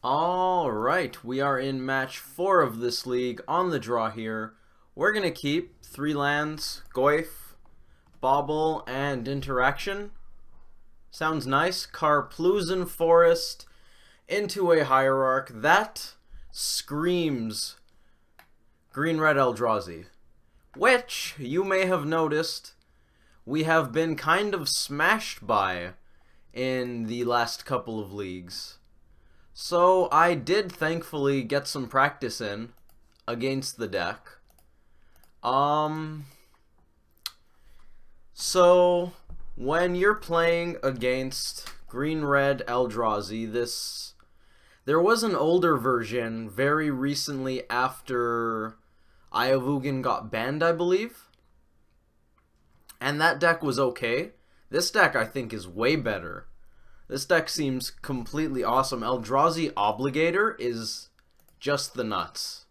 Alright, we are in match 4 of this league on the draw here. We're going to keep 3 lands, Goyf, Bauble, and Interaction. Sounds nice. Karplusan Forest into a Hierarch. That screams Green-Red Eldrazi. Which, you may have noticed, we have been kind of smashed by in the last couple of leagues. So I did thankfully get some practice in against the deck. So when you're playing against Green-Red Eldrazi, there was an older version very recently after Ayavugan got banned, I believe. And that deck was okay. This deck I think is way better. This deck seems completely awesome. Eldrazi Obligator is just the nuts.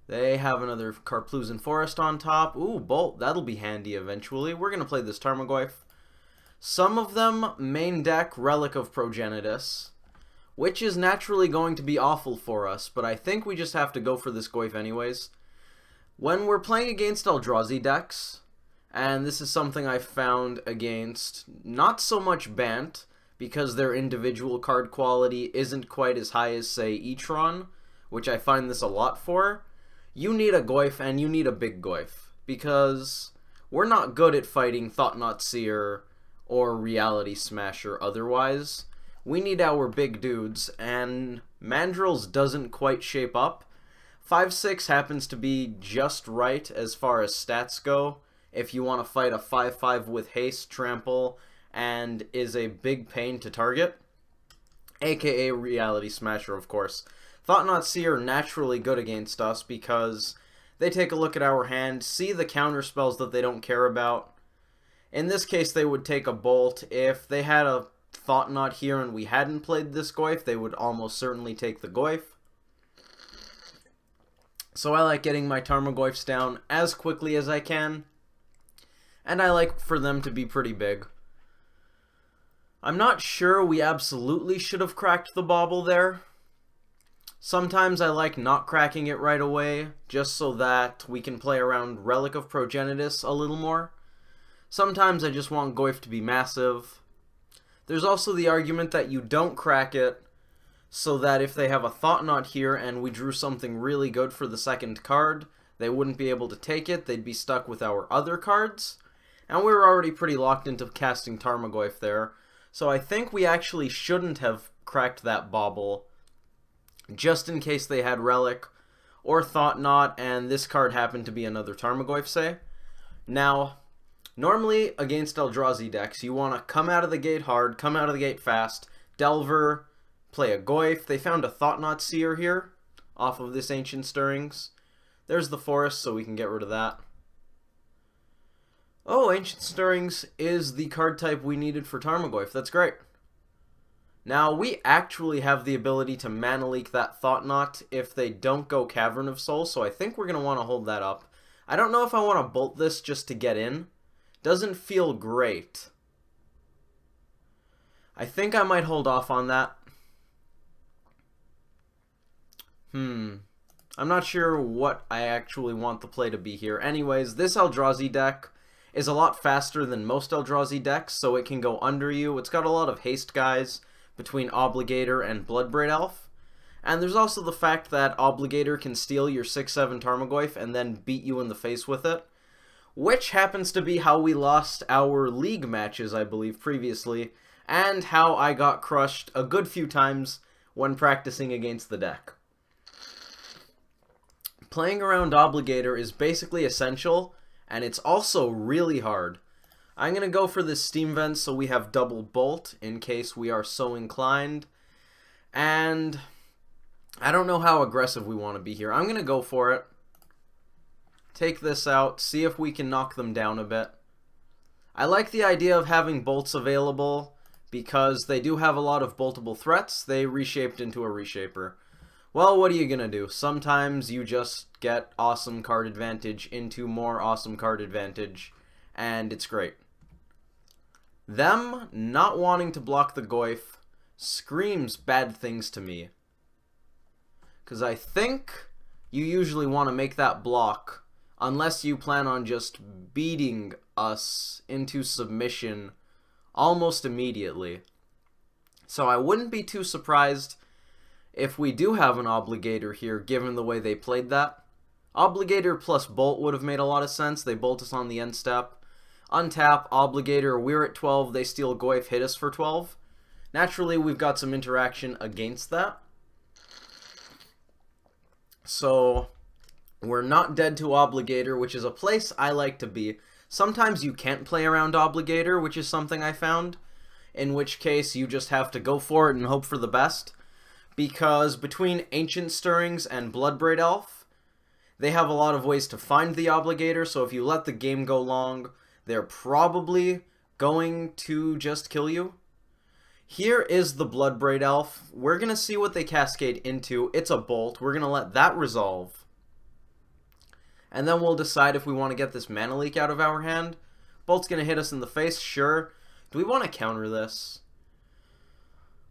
They have another Karplusan Forest on top. Ooh, Bolt. That'll be handy eventually. We're going to play this Tarmogoyf. Some of them main deck Relic of Progenitus, which is naturally going to be awful for us, but I think we just have to go for this Goyf anyways. When we're playing against Eldrazi decks, and this is something I found against not so much Bant, because their individual card quality isn't quite as high as, say, Etron, which I find this a lot for. You need a Goyf, and you need a big Goyf, because we're not good at fighting Thought-Knot Seer or Reality Smasher otherwise. We need our big dudes, and Mandrills doesn't quite shape up. 5/6 happens to be just right as far as stats go, if you want to fight a 5/5 with haste, trample, and is a big pain to target. AKA Reality Smasher, of course. Thought-Knot Seer are naturally good against us because they take a look at our hand, see the counter spells that they don't care about. In this case, they would take a Bolt. If they had a Thought-Knot here and we hadn't played this Goyf, they would almost certainly take the Goyf. So I like getting my Tarmogoyfs down as quickly as I can, and I like for them to be pretty big. I'm not sure we absolutely should have cracked the Bauble there. Sometimes I like not cracking it right away, just so that we can play around Relic of Progenitus a little more. Sometimes I just want Goyf to be massive. There's also the argument that you don't crack it, so that if they have a Thought-Knot here and we drew something really good for the second card, they wouldn't be able to take it, they'd be stuck with our other cards. And we were already pretty locked into casting Tarmogoyf there, so I think we actually shouldn't have cracked that Bauble, just in case they had Relic or Thought-Knot, and this card happened to be another Tarmogoyf, say. Now, normally against Eldrazi decks, you want to come out of the gate hard, come out of the gate fast, Delver, play a Goyf. They found a Thought-Knot Seer here, off of this Ancient Stirrings. There's the Forest, so we can get rid of that. Oh, Ancient Stirrings is the card type we needed for Tarmogoyf. That's great. Now, we actually have the ability to Mana Leak that Thought-Knot if they don't go Cavern of Souls, so I think we're going to want to hold that up. I don't know if I want to bolt this just to get in. Doesn't feel great. I think I might hold off on that. I'm not sure what I actually want the play to be here. Anyways, this Eldrazi deck is a lot faster than most Eldrazi decks, so it can go under you. It's got a lot of haste guys between Obligator and Bloodbraid Elf. And there's also the fact that Obligator can steal your 6/7 Tarmogoyf and then beat you in the face with it, which happens to be how we lost our league matches, I believe, previously, and how I got crushed a good few times when practicing against the deck. Playing around Obligator is basically essential, and it's also really hard. I'm going to go for this Steam Vent so we have double Bolt in case we are so inclined. And I don't know how aggressive we want to be here. I'm going to go for it. Take this out, see if we can knock them down a bit. I like the idea of having bolts available because they do have a lot of boltable threats. They reshaped into a reshaper. Well, what are you going to do? Sometimes you just get awesome card advantage into more awesome card advantage, and it's great. Them not wanting to block the Goyf, screams bad things to me. Because I think you usually want to make that block unless you plan on just beating us into submission almost immediately. So I wouldn't be too surprised if we do have an Obligator here, given the way they played that. Obligator plus Bolt would have made a lot of sense. They bolt us on the end step. Untap, Obligator, we're at 12, they steal Goyf, hit us for 12. Naturally, we've got some interaction against that. So, we're not dead to Obligator, which is a place I like to be. Sometimes you can't play around Obligator, which is something I found, in which case you just have to go for it and hope for the best. Because between Ancient Stirrings and Bloodbraid Elf, they have a lot of ways to find the Obligator, so if you let the game go long, they're probably going to just kill you. Here is the Bloodbraid Elf. We're going to see what they cascade into. It's a Bolt. We're going to let that resolve. And then we'll decide if we want to get this Mana Leak out of our hand. Bolt's going to hit us in the face, sure. Do we want to counter this?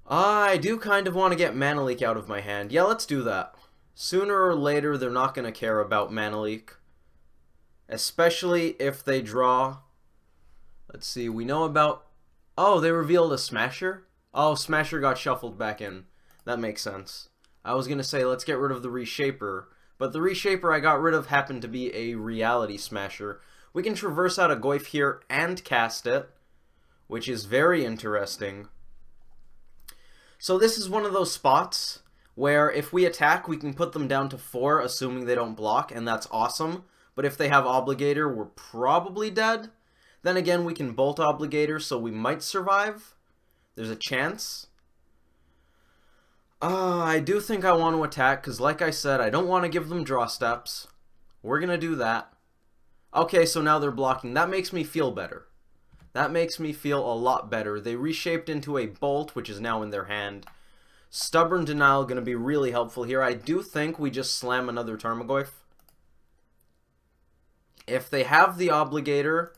I do kind of want to get Mana Leak out of my hand. Yeah, let's do that. Sooner or later, they're not going to care about Mana Leak. Especially if they draw... Let's see, we know about... Oh, they revealed a Smasher? Oh, Smasher got shuffled back in. That makes sense. I was going to say, let's get rid of the Reshaper. But the Reshaper I got rid of happened to be a Reality Smasher. We can traverse out a Goyf here and cast it, which is very interesting. So this is one of those spots where if we attack, we can put them down to 4, assuming they don't block, and that's awesome. But if they have Obligator, we're probably dead. Then again, we can Bolt Obligator, so we might survive. There's a chance. I do think I want to attack, because like I said, I don't want to give them draw steps. We're going to do that. Okay, so now they're blocking. That makes me feel better. That makes me feel a lot better. They reshaped into a Bolt, which is now in their hand. Stubborn Denial going to be really helpful here. I do think we just slam another Tarmogoyf. If they have the Obligator,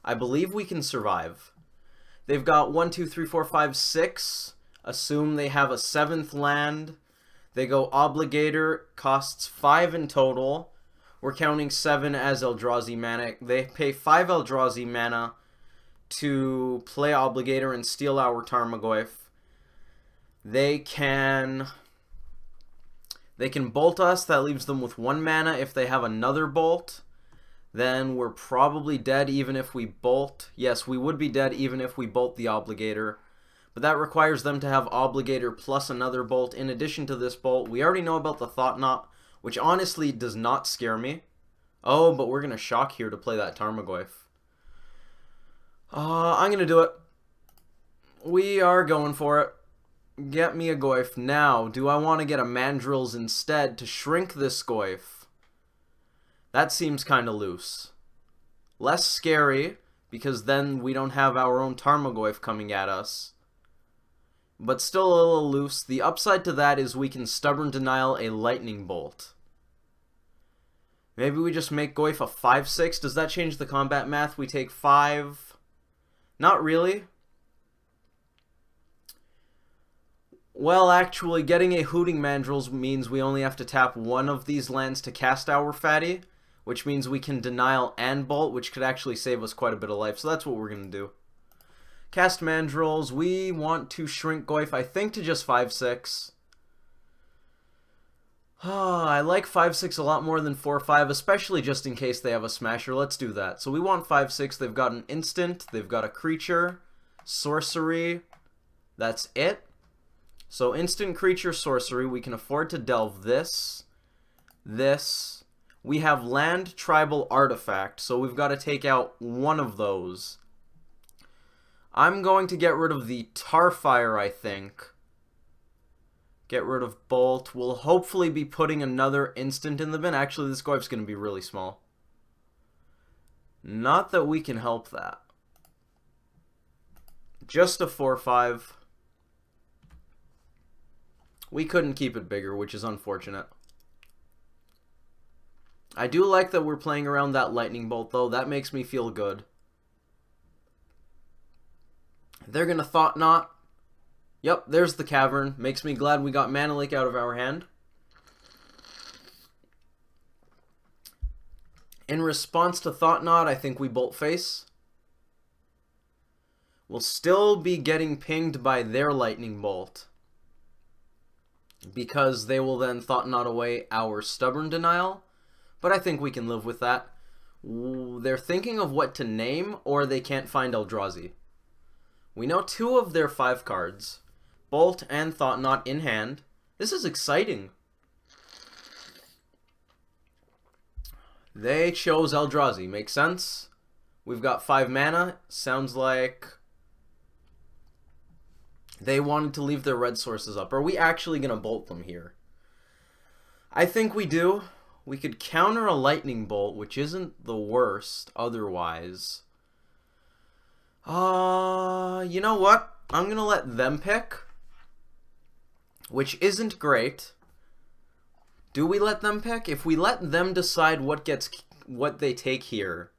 I believe we can survive. They've got 1, 2, 3, 4, 5, 6. Assume they have a 7th land. They go Obligator, costs 5 in total. We're counting 7 as Eldrazi mana. They pay 5 Eldrazi mana to play Obligator and steal our Tarmogoyf. They can Bolt us. That leaves them with 1 mana. If they have another Bolt, then we're probably dead even if we Bolt. Yes, we would be dead even if we Bolt the Obligator. But that requires them to have Obligator plus another Bolt in addition to this Bolt. We already know about the Thought Knot, which honestly does not scare me. Oh, but we're going to Shock here to play that Tarmogoyf. I'm going to do it. We are going for it. Get me a Goyf. Now, do I want to get a Mandrills instead to shrink this Goyf? That seems kind of loose. Less scary, because then we don't have our own Tarmogoyf coming at us. But still a little loose. The upside to that is we can Stubborn Denial a Lightning Bolt. Maybe we just make Goyf a 5/6. Does that change the combat math? We take 5. Not really. Well, actually, getting a Hooting Mandrills means we only have to tap 1 of these lands to cast our Fatty, which means we can Denial and Bolt, which could actually save us quite a bit of life. So that's what we're going to do. Cast Mandrills. We want to shrink Goyf, I think, to just 5/6. I like 5/6 a lot more than 4/5, especially just in case they have a Smasher. Let's do that. So we want 5/6. They've got an instant. They've got a creature. Sorcery. That's it. So instant creature sorcery. We can afford to delve this. This. We have land, tribal, artifact. So we've got to take out one of those. I'm going to get rid of the Tarfire, I think. Get rid of Bolt. We'll hopefully be putting another instant in the bin. Actually, this Goyf's going to be really small. Not that we can help that. Just a 4/5. We couldn't keep it bigger, which is unfortunate. I do like that we're playing around that Lightning Bolt, though. That makes me feel good. They're going to Thought Knot. Yep, there's the Cavern. Makes me glad we got Mana Leak out of our hand. In response to Thought Knot, I think we Bolt Face. We'll still be getting pinged by their Lightning Bolt, because they will then Thought Knot away our Stubborn Denial. But I think we can live with that. They're thinking of what to name, or they can't find Eldrazi. We know 2 of their 5 cards. Bolt and Thought Knot in hand. This is exciting. They chose Eldrazi. Makes sense. We've got 5 mana. Sounds like they wanted to leave their red sources up. Are we actually going to bolt them here? I think we do. We could counter a lightning bolt, which isn't the worst otherwise. You know what? I'm going to let them pick, which isn't great. Do we let them pick? If we let them decide what they take here,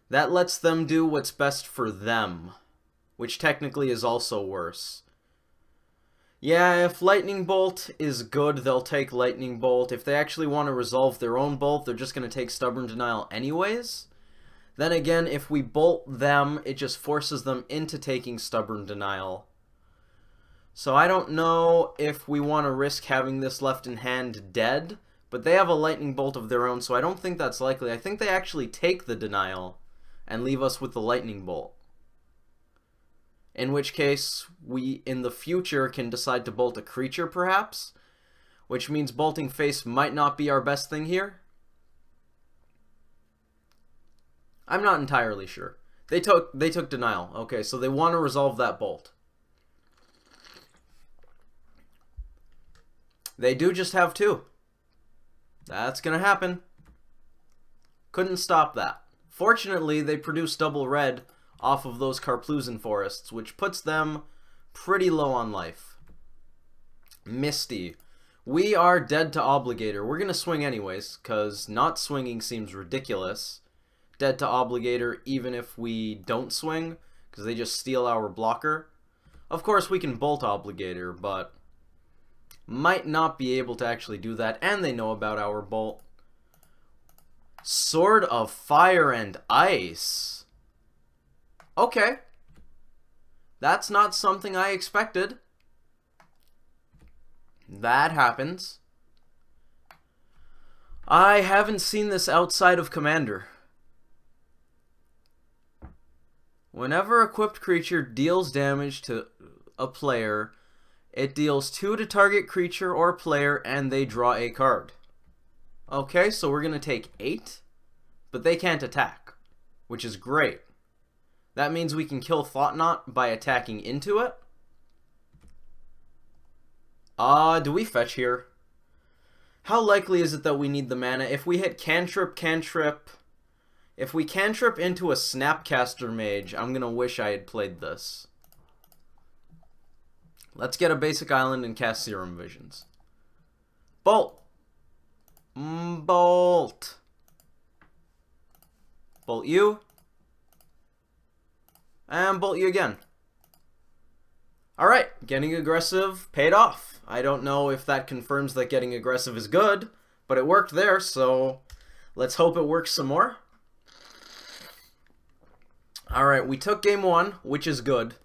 that lets them do what's best for them, which technically is also worse. Yeah, if Lightning Bolt is good, they'll take Lightning Bolt. If they actually want to resolve their own Bolt, they're just going to take Stubborn Denial anyways. Then again, if we Bolt them, it just forces them into taking Stubborn Denial. So I don't know if we want to risk having this left in hand dead, but they have a Lightning Bolt of their own, so I don't think that's likely. I think they actually take the Denial and leave us with the Lightning Bolt. In which case, we, in the future, can decide to bolt a creature, perhaps, which means bolting face might not be our best thing here. I'm not entirely sure. They took Denial. Okay, so they want to resolve that bolt. They do just have 2. That's going to happen. Couldn't stop that. Fortunately, they produced double red off of those Karplusan forests, which puts them pretty low on life. Misty. We are dead to Obligator. We're going to swing anyways, because not swinging seems ridiculous. Dead to Obligator even if we don't swing, because they just steal our blocker. Of course, we can Bolt Obligator, but might not be able to actually do that, and they know about our Bolt. Sword of Fire and Ice. Okay. That's not something I expected. That happens. I haven't seen this outside of Commander. Whenever a equipped creature deals damage to a player, it deals 2 to target creature or player, and they draw a card. Okay, so we're going to take 8, but they can't attack, which is great. That means we can kill Thought Knot by attacking into it. Do we fetch here? How likely is it that we need the mana? If we hit cantrip, if we cantrip into a Snapcaster Mage, I'm going to wish I had played this. Let's get a basic island and cast Serum Visions. Bolt! Bolt! Bolt you. And bolt you again. Alright, getting aggressive paid off. I don't know if that confirms that getting aggressive is good, but it worked there, so let's hope it works some more. Alright, we took game 1, which is good.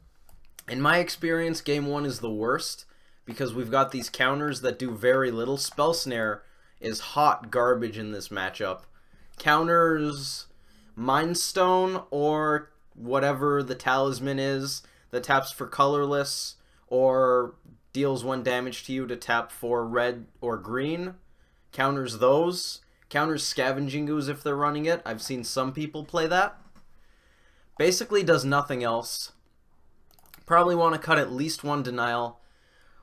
In my experience, game 1 is the worst, because we've got these counters that do very little. Spell Snare is hot garbage in this matchup. Counters Mind Stone or whatever the talisman is that taps for colorless or deals 1 damage to you to tap for red or green. Counters those. Counters Scavenging Ooze if they're running it. I've seen some people play that. Basically does nothing else. Probably want to cut at least 1 Denial.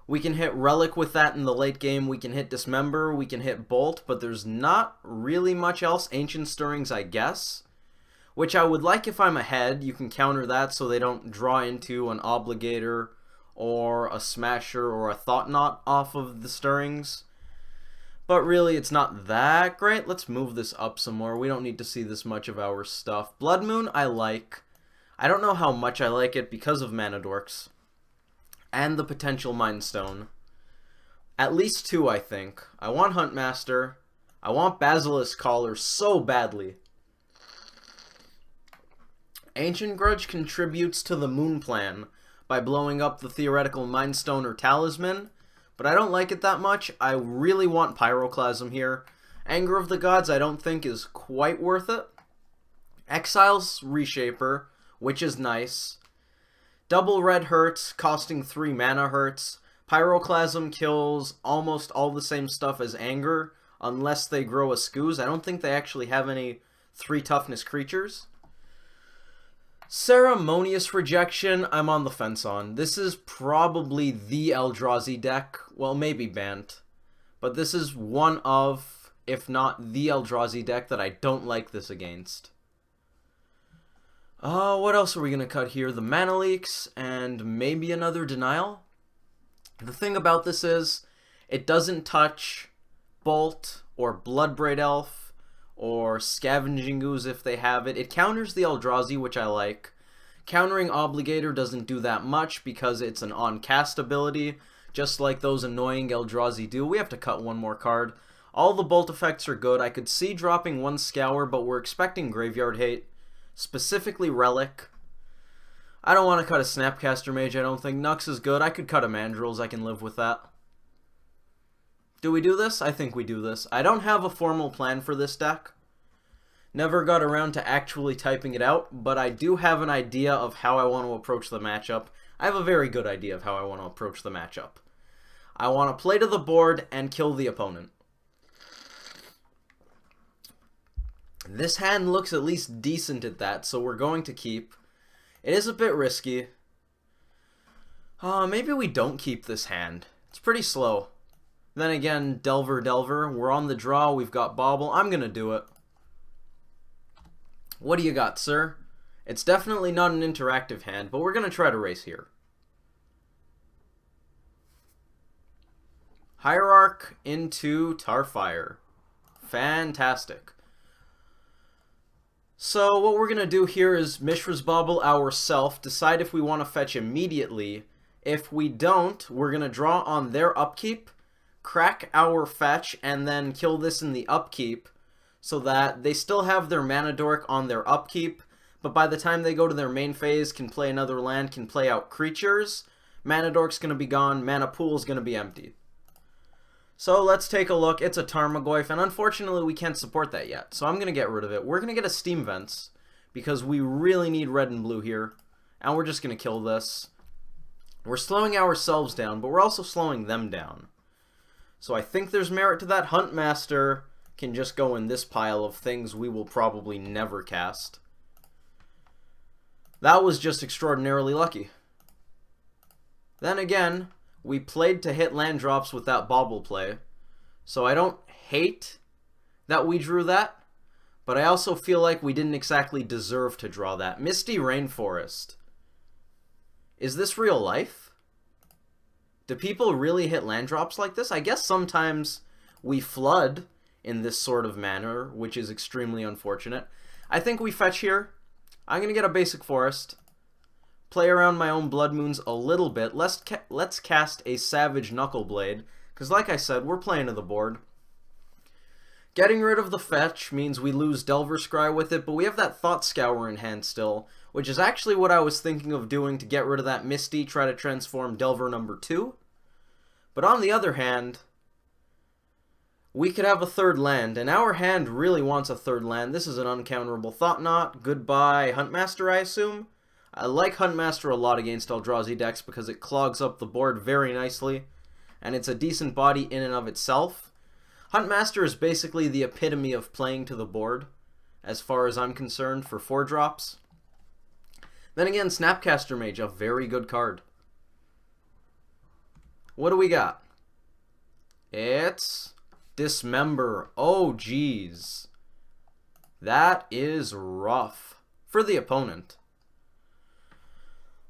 We can hit Relic with that in the late game. We can hit Dismember. We can hit Bolt. But there's not really much else. Ancient Stirrings, I guess. Which I would like if I'm ahead. You can counter that so they don't draw into an Obligator or a Smasher or a Thought Knot off of the Stirrings. But really, it's not that great. Let's move this up some more. We don't need to see this much of our stuff. Blood Moon, I like. I don't know how much I like it because of Mana Dorks. and the potential Mind Stone. At least 2, I think. I want Huntmaster. I want Basilisk Collar so badly. Ancient Grudge contributes to the Moon Plan by blowing up the theoretical Mind Stone or Talisman, but I don't like it that much. I really want Pyroclasm here. Anger of the Gods I don't think is quite worth it. Exile's Reshaper, which is nice. Double red hurts, costing 3 mana hurts. Pyroclasm kills almost all the same stuff as Anger, unless they grow a Scooz. I don't think they actually have any 3 toughness creatures. Ceremonious Rejection, I'm on the fence on. This is probably the Eldrazi deck. Well, maybe Bant. But this is one of, if not the Eldrazi deck that I don't like this against. What else are we going to cut here? The Mana Leaks and maybe another Denial. The thing about this is, it doesn't touch Bolt or Bloodbraid Elf or Scavenging Ooze if they have it. It counters the Eldrazi, which I like. Countering Obligator doesn't do that much because it's an on-cast ability, just like those annoying Eldrazi do. We have to cut one more card. All the Bolt effects are good. I could see dropping 1 Scour, but we're expecting Graveyard Hate, specifically Relic. I don't want to cut a Snapcaster Mage, I don't think. Nux is good. I could cut a Mandrills, I can live with that. Do we do this? I think we do this. I don't have a formal plan for this deck. Never got around to actually typing it out, but I do have an idea of how I want to approach the matchup. I have a very good idea of how I want to approach the matchup. I want to play to the board and kill the opponent. This hand looks at least decent at that, so we're going to keep. It is a bit risky. Maybe we don't keep this hand. It's pretty slow. Then again, Delver. We're on the draw. We've got Bauble. I'm going to do it. What do you got, sir? It's definitely not an interactive hand, but we're going to try to race here. Hierarch into Tarfire. Fantastic. So what we're going to do here is Mishra's Bauble ourself, decide if we want to fetch immediately. If we don't, we're going to draw on their upkeep, crack our fetch, and then kill this in the upkeep, so that they still have their Mana Dork on their upkeep, but by the time they go to their main phase, can play another land, can play out creatures. Mana Dork's going to be gone, Mana Pool's going to be empty. So let's take a look. It's a Tarmogoyf, and unfortunately we can't support that yet, so I'm going to get rid of it. We're going to get a Steam Vents, because we really need red and blue here, and we're just going to kill this. We're slowing ourselves down, but we're also slowing them down. So I think there's merit to that. Huntmaster can just go in this pile of things we will probably never cast. That was just extraordinarily lucky. Then again, we played to hit land drops with that Bauble play, so I don't hate that we drew that, but I also feel like we didn't exactly deserve to draw that. Misty Rainforest. Is this real life? Do people really hit land drops like this? I guess sometimes we flood in this sort of manner, which is extremely unfortunate. I think we fetch here. I'm going to get a basic forest. Play around my own Blood Moons a little bit. Let's cast a Savage Knuckleblade, because like I said, we're playing to the board. Getting rid of the fetch means we lose Delver Scry with it, but we have that Thought Scour in hand still, which is actually what I was thinking of doing to get rid of that Misty, try to transform Delver number 2. But on the other hand, we could have a third land, and our hand really wants a third land. This is an uncounterable Thought Knot. Goodbye, Huntmaster, I assume. I like Huntmaster a lot against Eldrazi decks because it clogs up the board very nicely, and it's a decent body in and of itself. Huntmaster is basically the epitome of playing to the board, as far as I'm concerned, for 4-drops. Then again, Snapcaster Mage, a very good card. What do we got? It's Dismember. Oh, geez. That is rough for the opponent.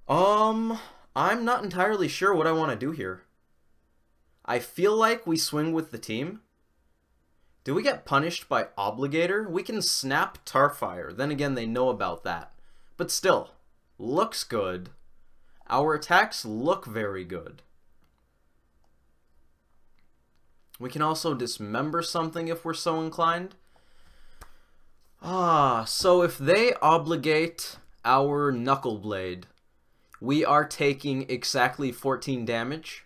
I'm not entirely sure what I want to do here. I feel like we swing with the team. Do we get punished by Obligator? We can snap Tarfire. Then again, they know about that. But still, looks good. Our attacks look very good. We can also dismember something if we're so inclined. So if they obligate our Knuckleblade, we are taking exactly 14 damage.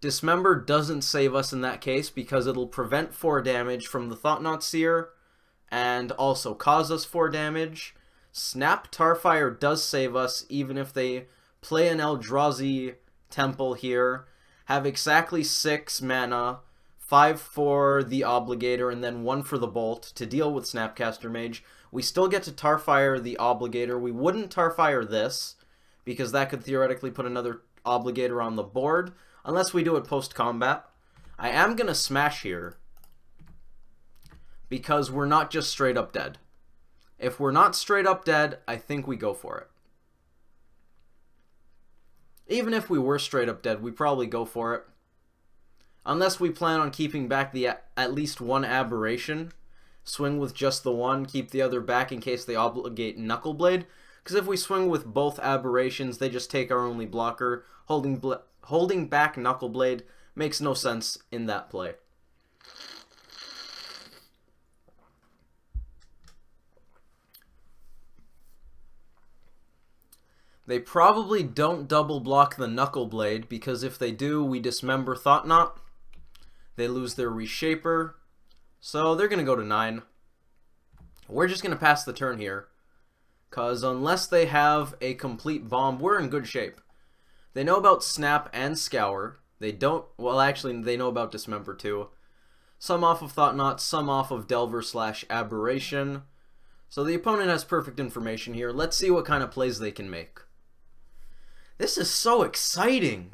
Dismember doesn't save us in that case because it'll prevent 4 damage from the Thought-Knot Seer and also cause us 4 damage. Snap Tarfire does save us even if they play an Eldrazi Temple here, have exactly 6 mana, 5 for the Obligator, and then 1 for the Bolt to deal with Snapcaster Mage. We still get to Tarfire the Obligator. We wouldn't Tarfire this, because that could theoretically put another Obligator on the board, unless we do it post-combat. I am going to Smash here, because we're not just straight up dead. If we're not straight up dead, I think we go for it. Even if we were straight up dead, we probably go for it. Unless we plan on keeping back the at least one Aberration. Swing with just the one, keep the other back in case they obligate Knuckleblade. Because if we swing with both Aberrations, they just take our only blocker. Holding back Knuckleblade makes no sense in that play. They probably don't double block the Knuckleblade, because if they do, we dismember Thought-Knot. They lose their Reshaper, so they're going to go to 9. We're just going to pass the turn here, because unless they have a complete bomb, we're in good shape. They know about Snap and Scour. They don't, well actually they know about Dismember too. Some off of Thought-Knot, some off of Delver/Aberration. So the opponent has perfect information here. Let's see what kind of plays they can make. This is so exciting!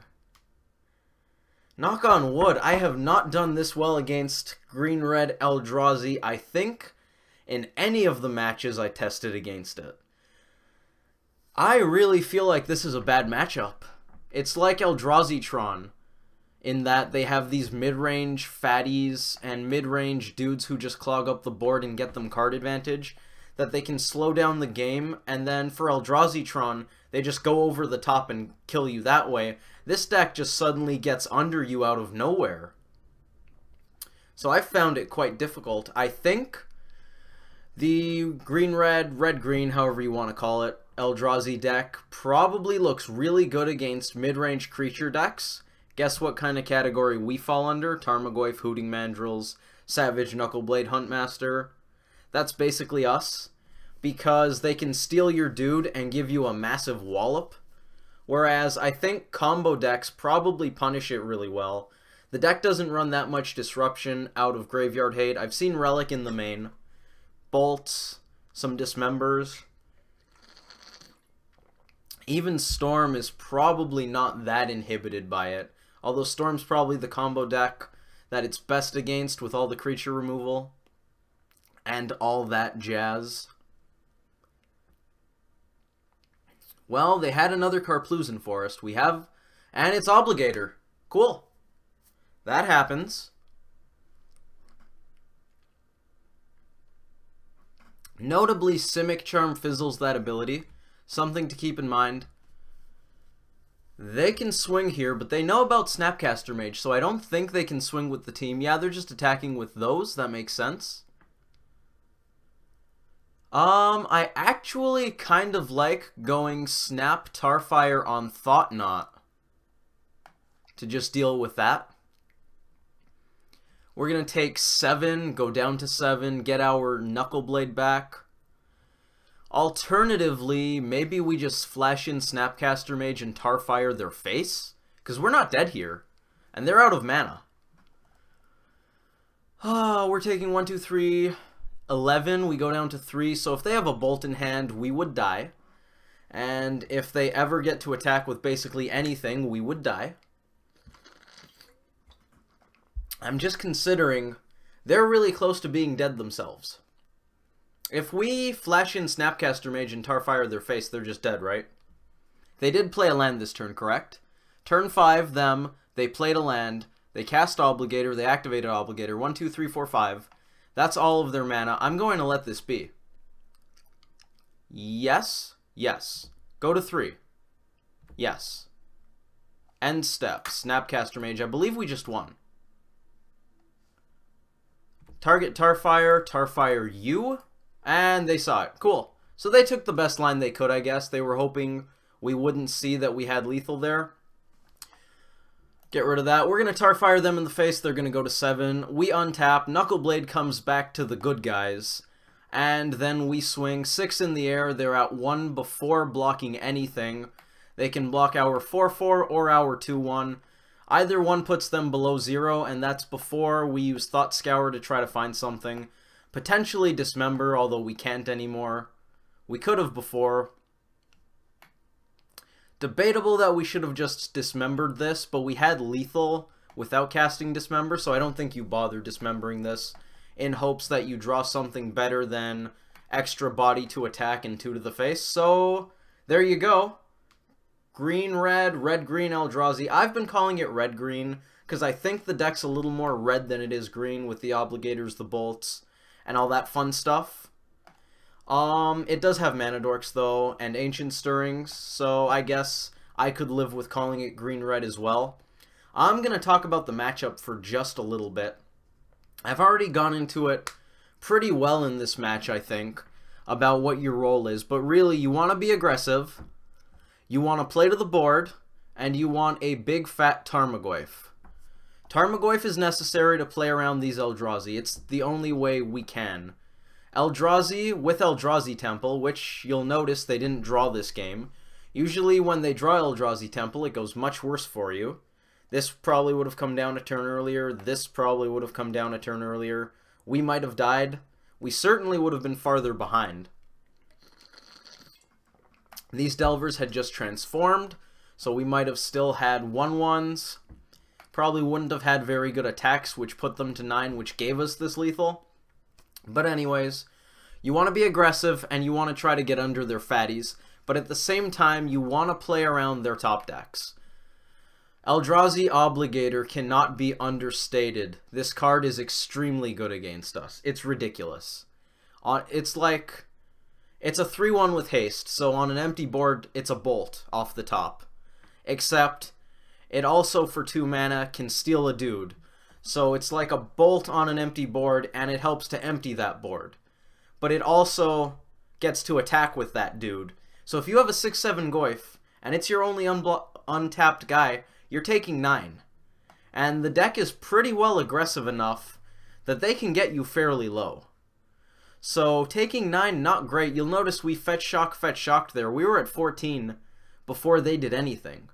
Knock on wood, I have not done this well against green-red Eldrazi, I think, in any of the matches I tested against it. I really feel like this is a bad matchup. It's like Eldrazi-tron, in that they have these mid-range fatties and mid-range dudes who just clog up the board and get them card advantage, that they can slow down the game, and then for Eldrazi-tron, they just go over the top and kill you that way. This deck just suddenly gets under you out of nowhere. So I found it quite difficult. I think the green-red, red-green, however you want to call it, Eldrazi deck probably looks really good against mid-range creature decks. Guess what kind of category we fall under? Tarmogoyf, Hooting Mandrills, Savage Knuckleblade, Huntmaster. That's basically us, because they can steal your dude and give you a massive wallop. Whereas I think combo decks probably punish it really well. The deck doesn't run that much disruption out of Graveyard Hate. I've seen Relic in the main. Bolts, some Dismembers. Even Storm is probably not that inhibited by it. Although Storm's probably the combo deck that it's best against with all the creature removal and all that jazz. Well, they had another Karplusan Forest. We have... and it's Obligator. Cool. That happens. Notably, Simic Charm fizzles that ability. Something to keep in mind. They can swing here, but they know about Snapcaster Mage, so I don't think they can swing with the team. Yeah, they're just attacking with those. That makes sense. I actually kind of like going Snap Tarfire on Thought-Knot to just deal with that. We're going to take 7, go down to 7, get our Knuckleblade back. Alternatively, maybe we just flash in Snapcaster Mage and Tarfire their face, because we're not dead here, and they're out of mana. We're taking 1, 2, 3... 11, we go down to 3, so if they have a Bolt in hand, we would die. And if they ever get to attack with basically anything, we would die. I'm just considering, they're really close to being dead themselves. If we flash in Snapcaster Mage and Tarfire their face, they're just dead, right? They did play a land this turn, correct? Turn 5, them, they played a land, they cast Obligator, they activated Obligator, 1, 2, 3, 4, 5. That's all of their mana. I'm going to let this be. Yes. Yes. Go to 3. Yes. End step. Snapcaster Mage. I believe we just won. Target Tarfire you. And they saw it. Cool. So they took the best line they could, I guess. They were hoping we wouldn't see that we had lethal there. Get rid of that. We're going to Tarfire them in the face. They're going to go to 7. We untap. Knuckleblade comes back to the good guys. And then we swing 6 in the air. They're at 1 before blocking anything. They can block our 4/4 or our 2/1. Either one puts them below 0, and that's before we use Thought Scour to try to find something. Potentially Dismember, although we can't anymore. We could have before. Debatable that we should have just dismembered this, but we had lethal without casting Dismember, so I don't think you bother dismembering this in hopes that you draw something better than extra body to attack and 2 to the face. So there you go. Green-red, red-green Eldrazi. I've been calling it red-green because I think the deck's a little more red than it is green with the Obligators, the Bolts, and all that fun stuff. It does have Mana Dorks, though, and Ancient Stirrings, so I guess I could live with calling it green-red as well. I'm going to talk about the matchup for just a little bit. I've already gone into it pretty well in this match, I think, about what your role is, but really, you want to be aggressive, you want to play to the board, and you want a big fat Tarmogoyf. Tarmogoyf is necessary to play around these Eldrazi. It's the only way we can. Eldrazi with Eldrazi Temple, which you'll notice they didn't draw this game. Usually when they draw Eldrazi Temple, it goes much worse for you. This probably would have come down a turn earlier. This probably would have come down a turn earlier. We might have died. We certainly would have been farther behind. These Delvers had just transformed, so we might have still had 1/1s. Probably wouldn't have had very good attacks, which put them to 9, which gave us this lethal. But anyways, you want to be aggressive, and you want to try to get under their fatties, but at the same time, you want to play around their top decks. Eldrazi Obligator cannot be understated. This card is extremely good against us. It's ridiculous. It's like... It's a 3/1 with haste, so on an empty board, it's a bolt off the top. Except, it also, for 2 mana, can steal a dude. So it's like a bolt on an empty board, and it helps to empty that board. But it also gets to attack with that dude. So if you have a 6/7 Goyf, and it's your only untapped guy, you're taking 9. And the deck is pretty well aggressive enough that they can get you fairly low. So taking 9, not great. You'll notice we fetch shocked there. We were at 14 before they did anything.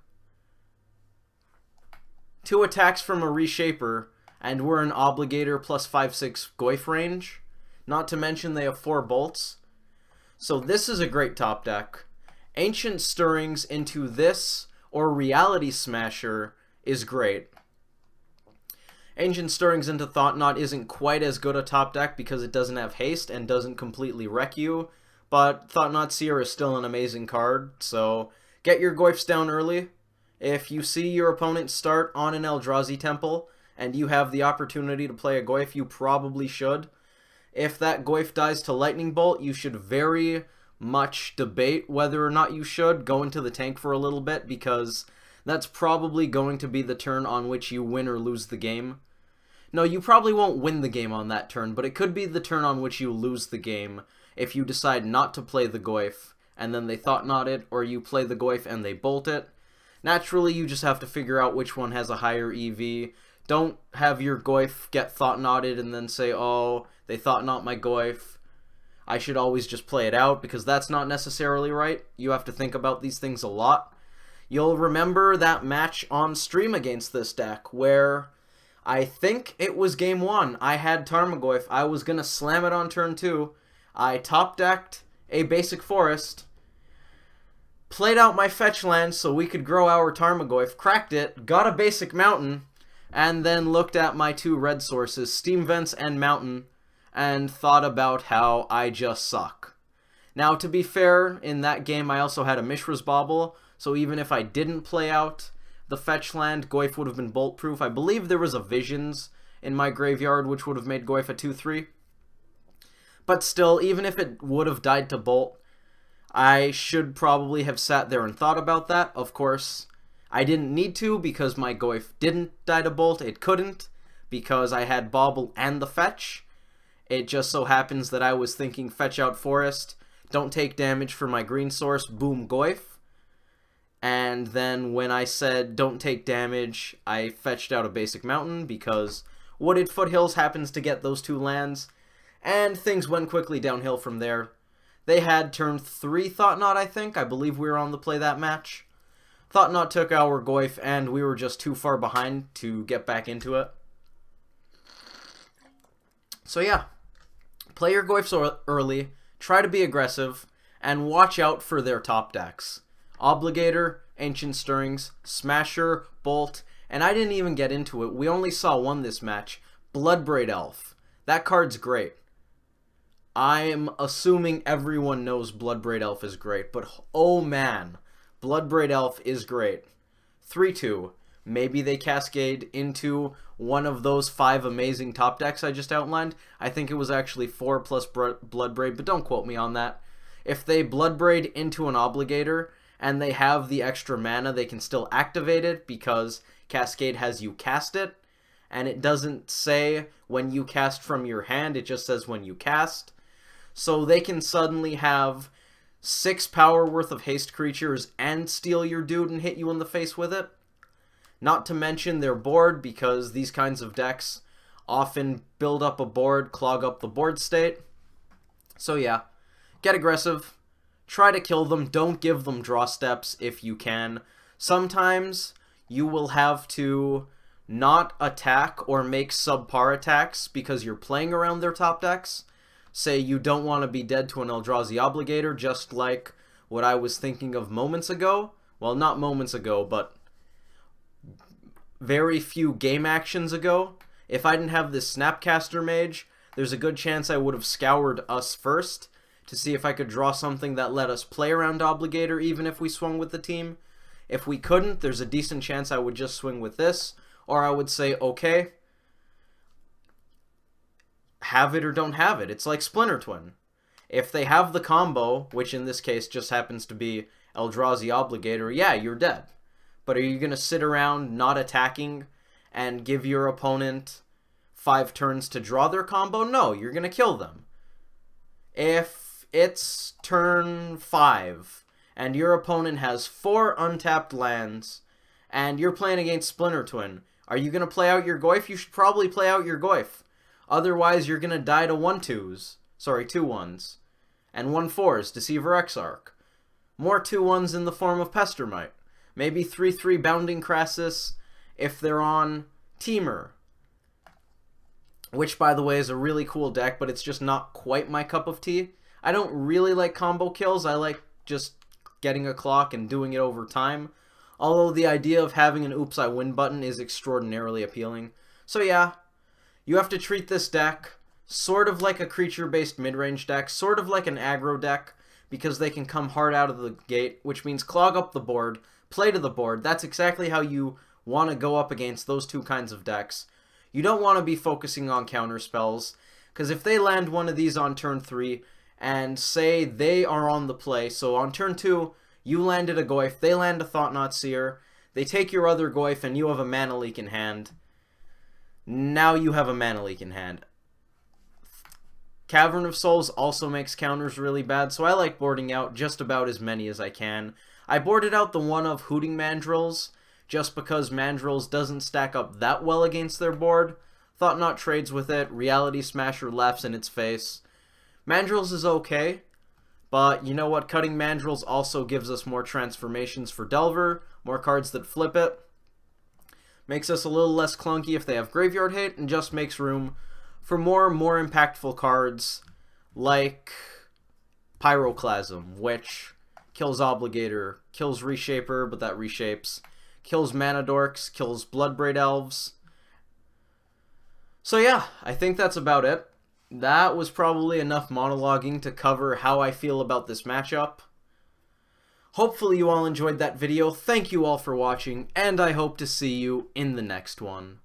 2 attacks from a Reshaper, and we're an Obligator plus 5/6 Goyf range. Not to mention they have 4 bolts. So this is a great top deck. Ancient Stirrings into this or Reality Smasher is great. Ancient Stirrings into Thought-Knot isn't quite as good a top deck because it doesn't have haste and doesn't completely wreck you, but Thought-Knot Seer is still an amazing card, so get your Goyfs down early. If you see your opponent start on an Eldrazi Temple and you have the opportunity to play a Goyf, you probably should. If that Goyf dies to Lightning Bolt, you should very much debate whether or not you should go into the tank for a little bit, because that's probably going to be the turn on which you win or lose the game. No, you probably won't win the game on that turn, but it could be the turn on which you lose the game if you decide not to play the Goyf and then they Thought-Knot it, or you play the Goyf and they bolt it. Naturally, you just have to figure out which one has a higher EV. Don't have your Goyf get Thought-Knotted and then say, oh, they Thought-Knot my Goyf. I should always just play it out, because that's not necessarily right. You have to think about these things a lot. You'll remember that match on stream against this deck where I think it was game 1. I had Tarmogoyf. I was going to slam it on turn 2. I top-decked a basic forest, played out my fetch land so we could grow our Tarmogoyf, cracked it, got a basic mountain, and then looked at my 2 red sources, Steam Vents and Mountain, and thought about how I just suck. Now, to be fair, in that game I also had a Mishra's Bauble, so even if I didn't play out the fetch land, Goyf would have been bolt-proof. I believe there was a Visions in my graveyard, which would have made Goyf a 2/3. But still, even if it would have died to bolt, I should probably have sat there and thought about that. Of course, I didn't need to because my Goyf didn't die to bolt. It couldn't because I had Bauble and the fetch. It just so happens that I was thinking fetch out Forest, don't take damage for my green source, boom, Goyf. And then when I said don't take damage, I fetched out a basic mountain because Wooded Foothills happens to get those 2 lands. And things went quickly downhill from there. They had turn 3 Thought-Knot, I think. I believe we were on the play that match. Thought-Knot took our Goyf, and we were just too far behind to get back into it. So yeah, play your Goyfs early, try to be aggressive, and watch out for their top decks. Obligator, Ancient Stirrings, Smasher, Bolt, and I didn't even get into it. We only saw one this match, Bloodbraid Elf. That card's great. I'm assuming everyone knows Bloodbraid Elf is great, but oh man, Bloodbraid Elf is great. 3-2. Maybe they cascade into one of those 5 amazing top decks I just outlined. I think it was actually 4 plus Bloodbraid, but don't quote me on that. If they Bloodbraid into an Obligator and they have the extra mana, they can still activate it because Cascade has you cast it, and it doesn't say when you cast from your hand, it just says when you cast. So they can suddenly have 6 power worth of haste creatures and steal your dude and hit you in the face with it. Not to mention their board, because these kinds of decks often build up a board, clog up the board state. So yeah, get aggressive, try to kill them, don't give them draw steps if you can. Sometimes you will have to not attack or make subpar attacks because you're playing around their top decks. Say you don't want to be dead to an Eldrazi Obligator, just like what I was thinking of moments ago. Well, not moments ago, but very few game actions ago. If I didn't have this Snapcaster Mage, there's a good chance I would have scoured us first to see if I could draw something that let us play around Obligator even if we swung with the team. If we couldn't, there's a decent chance I would just swing with this, or I would say, okay, have it or don't have it. It's like Splinter Twin. If they have the combo, which in this case just happens to be Eldrazi Obligator, yeah, you're dead. But are you going to sit around not attacking and give your opponent 5 turns to draw their combo? No, you're going to kill them. If it's turn 5 and your opponent has 4 untapped lands and you're playing against Splinter Twin, are you going to play out your Goyf? You should probably play out your Goyf. Otherwise, you're going to die to 1/2s. Sorry, 2/1s. And 1/4s, Deceiver Exarch. More 2/1s in the form of Pestermite. Maybe 3/3 Bounding Crassus if they're on Temur. Which, by the way, is a really cool deck, but it's just not quite my cup of tea. I don't really like combo kills. I like just getting a clock and doing it over time. Although the idea of having an Oops I Win button is extraordinarily appealing. So yeah, you have to treat this deck sort of like a creature-based mid-range deck, sort of like an aggro deck, because they can come hard out of the gate, which means clog up the board, play to the board. That's exactly how you want to go up against those 2 kinds of decks. You don't want to be focusing on counter spells, because if they land one of these on turn 3, and say they are on the play, so on turn 2, you landed a Goyf, they land a Thought-Knot Seer, they take your other Goyf, and you have a Mana Leak in hand. Now you have a Mana Leak in hand. Cavern of Souls also makes counters really bad, so I like boarding out just about as many as I can. I boarded out the one of Hooting Mandrills, just because Mandrills doesn't stack up that well against their board. Thought-Knot trades with it, Reality Smasher laughs in its face. Mandrills is okay, but you know what? Cutting Mandrills also gives us more transformations for Delver, more cards that flip it. Makes us a little less clunky if they have Graveyard Hate, and just makes room for more impactful cards like Pyroclasm, which kills Obligator, kills Reshaper, but that reshapes, kills Mana Dorks, kills Bloodbraid Elves. So yeah, I think that's about it. That was probably enough monologuing to cover how I feel about this matchup. Hopefully you all enjoyed that video. Thank you all for watching, and I hope to see you in the next one.